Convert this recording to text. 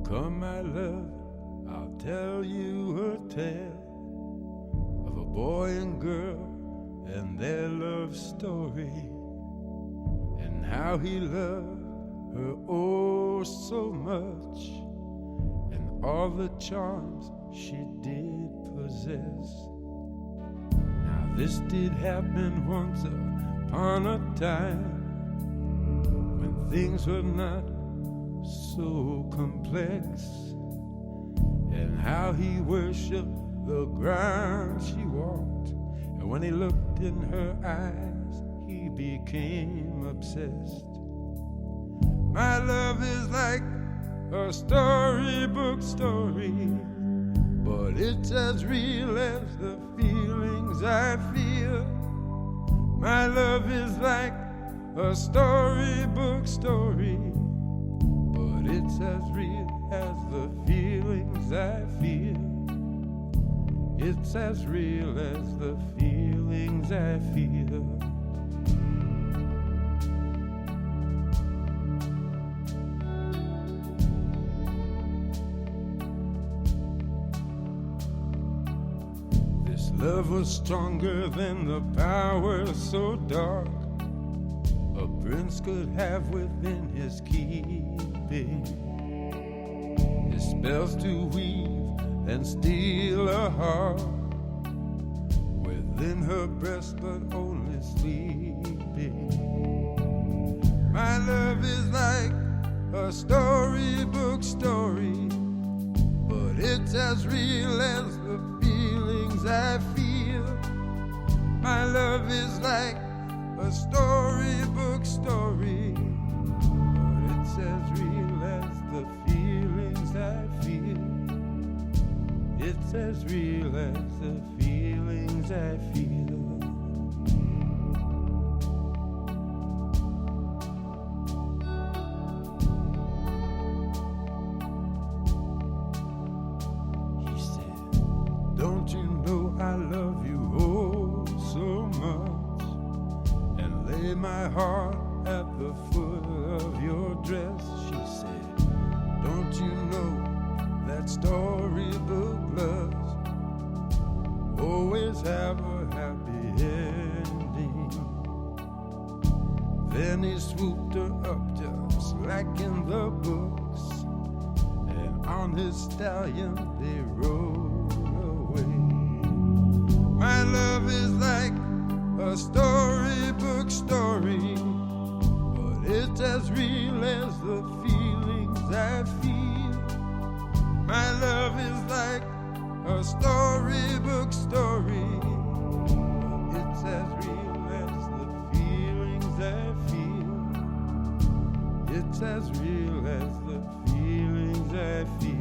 Come, my love, I'll tell you a tale of a boy and girl and their love story, and how he loved her oh so much, and all the charms she did possess. Now this did happen once upon a time, when things were not so complex, and how he worshipped the ground she walked, and when he looked in her eyes he became obsessed. My love is like a storybook story, but it's as real as the feelings I feel. My love is like a storybook story, but it's as real as the feelings I feel. It's as real as the feelings I feel. This love was stronger than the power so dark a prince could have within his keeping. His spells to weave and steal a heart within her breast, but only sleeping. My love is like a storybook story, but it's as real as the feelings I feel. My love is like a storybook story, but it's as real as the feelings I feel. It's as real as the feelings I feel. He said, don't you know I love you oh so much, and lay my heart at the foot of your dress. She said, don't you know that storybook loves always have a happy ending? Then he swooped her up just like in the books, and on his stallion they rode away. My love is like a storybook story, but it's as real as the feelings I feel. My love is like a storybook story, but it's as real as the feelings I feel. It's as real as the feelings I feel.